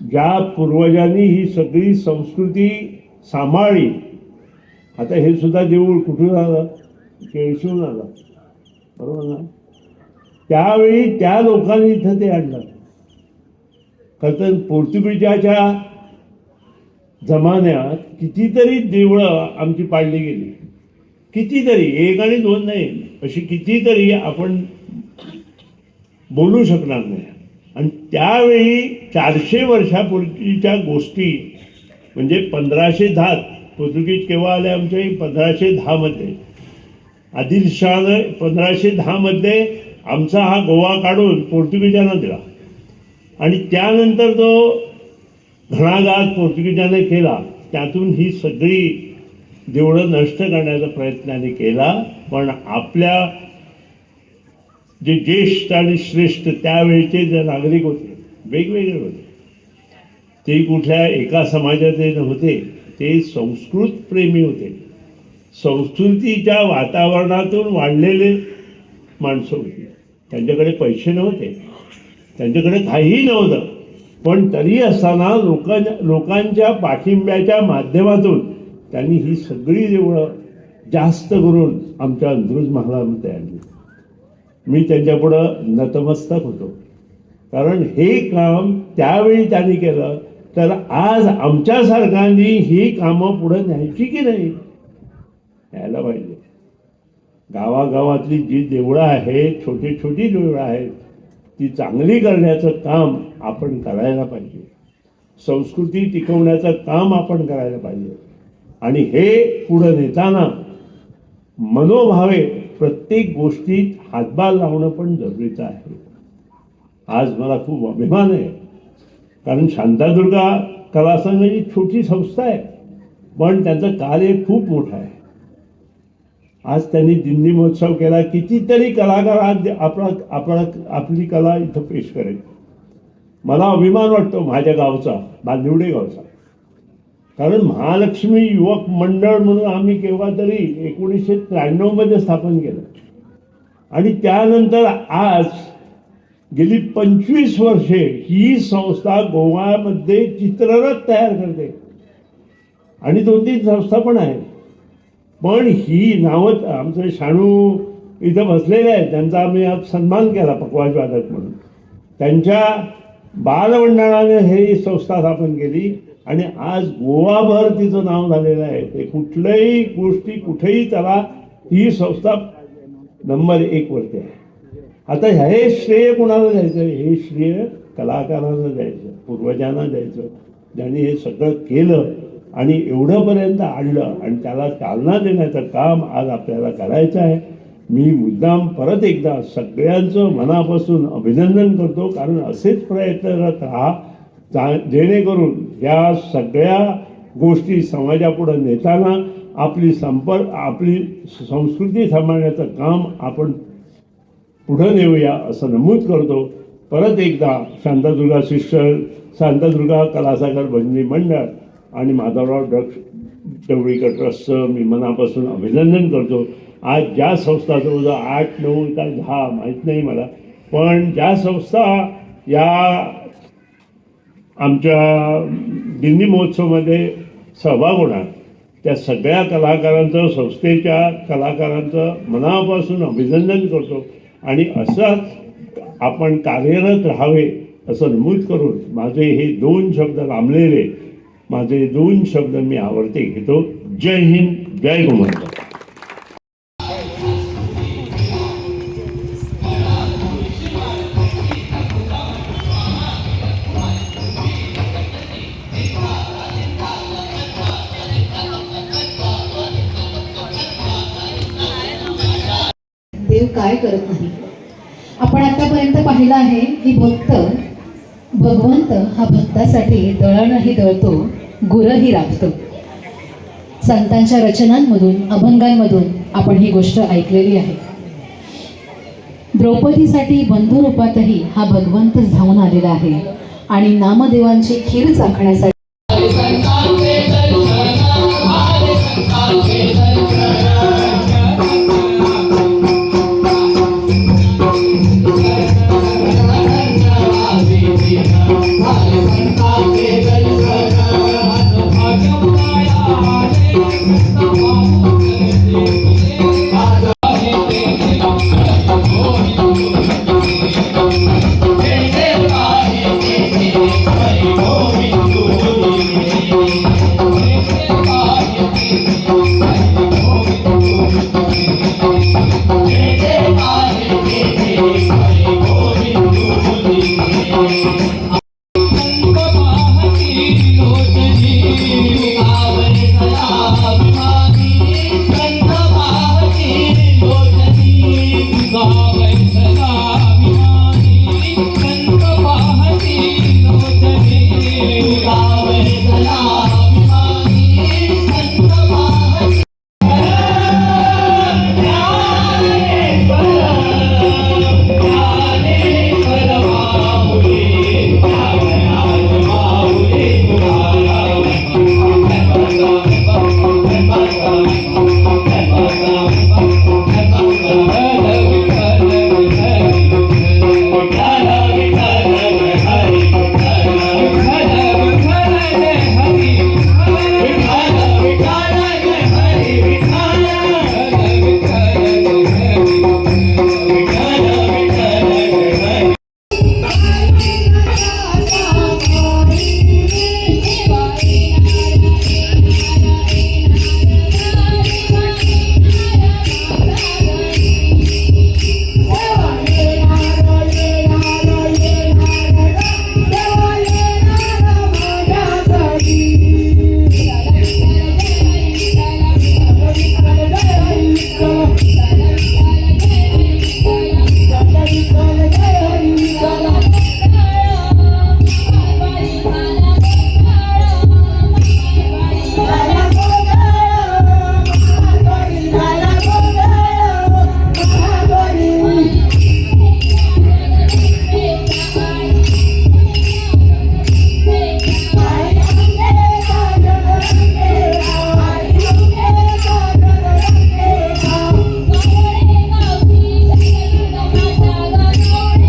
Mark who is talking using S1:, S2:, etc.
S1: ज्या पूर्वजांनी ही सगळी संस्कृती सांभाळली, आता हे सुद्धा देऊळ कुठून आलं? केळशीहून आलं, बरोबर ना? त्यावेळी त्या लोकांनी इथं ते आणलं. खरं तर पोर्तुगीजाच्या जमान्यात कितीतरी देवळं आमची पाडली गेली, कितीतरी, एक आणि दोन नाही, अशी कितीतरी आपण बोलू शकणार नाही. आणि त्यावेळी 400 वर्षापूर्वीच्या गोष्टी, म्हणजे 1510, पोर्तुगीज केव्हा आले आमच्या? 1510 मध्ये. आदिलशहानं 1510 मध्ये आमचा हा गोवा काढून पोर्तुगीजांना दिला. आणि त्यानंतर तो घणाघात पोर्तुगीजाने केला, त्यातून ही सगळी देवळं नष्ट करण्याचा प्रयत्नाने केला. पण आपल्या जे ज्येष्ठ आणि श्रेष्ठ त्यावेळेचे जे नागरिक होते, वेगवेगळे होते, ते कुठल्या एका समाजाचे नव्हते, ते संस्कृत प्रेमी होते, संस्कृतीच्या वातावरणातून वाढलेले माणसं होती. त्यांच्याकडे पैसे नव्हते, त्यांच्याकडे काहीही नव्हतं, पण तरी असताना लोकांच्या पाठिंब्याच्या माध्यमातून त्यांनी ही सगळी देवळं जास्त करून आमच्या अंत्रुज महालामध्ये आणली. मी त्यांच्यापुढं नतमस्तक होतो, कारण हे काम त्यावेळी त्यांनी केलं, तर आज आमच्यासारख्यांनी ही कामं पुढे न्यायची की नाही? न्यायला पाहिजे. गावागावातली जी देवळं आहेत, छोटी छोटी देवळं आहेत, ती चांगली करण्याचं काम आपण करायला पाहिजे. संस्कृती टिकवण्याचं काम आपण करायला पाहिजे. आणि हे पुढे नेताना मनोभावे प्रत्येक गोष्टीत हातभार लावणं पण जरुरीचं आहे. आज मला खूप अभिमान आहे, कारण शांतादुर्गा कला संघ ही छोटी संस्था आहे, पण त्यांचं कार्य खूप मोठं आहे. आज त्यांनी दिंडी महोत्सव केला, कितीतरी कलाकार आज आपली कला इथं पेश करेल. मला अभिमान वाटतो माझ्या गावचा, बांदिवडे गावचा, कारण महालक्ष्मी युवक मंडळ म्हणून आम्ही केव्हा तरी 1993 मध्ये स्थापन केलं. आणि त्यानंतर आज गेली 25 वर्षे ही संस्था गोव्यामध्ये चित्ररथ तयार करते, आणि 2-3 संस्था पण आहेत. पण ही नावं, आमचं शाणू इथं बसलेले आहेत, त्यांचा आम्ही आज सन्मान केला पकवाज वादक म्हणून. त्यांच्या बालमंडळाने ही संस्था स्थापन केली, आणि आज गोवाभर तिचं नाव झालेलं आहे. ते कुठल्याही गोष्टी कुठेही त्याला ही संस्था नंबर 1 वरती आहे. आता हे श्रेय कोणाला द्यायचं? हे श्रेय कलाकारांना द्यायचं, पूर्वजांना द्यायचं, ज्यांनी हे सगळं केलं आणि एवढंपर्यंत आणलं, आणि त्याला चालना देण्याचं काम आज आपल्याला करायचं आहे. मी मुद्दाम परत एकदा सगळ्यांचं मनापासून अभिनंदन करतो, कारण असेच प्रयत्न करत राहा, जेणेकरून या सगळ्या गोष्टी समाजापुढे नेताना आपली संस्कृती सांभाळण्याचं काम आपण पुढे नेऊया असं नमूद करतो. परत एकदा शांतादुर्गा सिस्टर, शांतादुर्गा कलासागर भजनी मंडळ आणि माधवराव ढवळीकर ट्रस्टचं मी मनापासून अभिनंदन करतो. आज ज्या संस्था जवळजवळ 8, 9 का 10 माहीत नाही मला, पण ज्या संस्था या आमच्या दिंडी महोत्सवामध्ये सहभाग होणार, त्या सगळ्या कलाकारांचं, संस्थेच्या कलाकारांचं मनापासून अभिनंदन करतो. आणि असंच आपण कार्यरत राहावे असं नमूद करून माझे हे 2 शब्द लांबलेले, माझे 2 शब्द मी आवर्ते घेतो. जय हिंद, जय गोमाता.
S2: देव काय करत नाही. आपण आतापर्यंत पाहिलं आहे की भगवंत हा भक्तासाठी दळणही दळतो, गुरही राखतो. संतांच्या रचनांमधून, अभंगांमधून आपण ही गोष्ट ऐकलेली आहे. द्रौपदीसाठी बंधू रूपातही हा भगवंत धावून आलेला आहे, आणि नामदेवांची खीर चाखण्यासाठी
S3: आके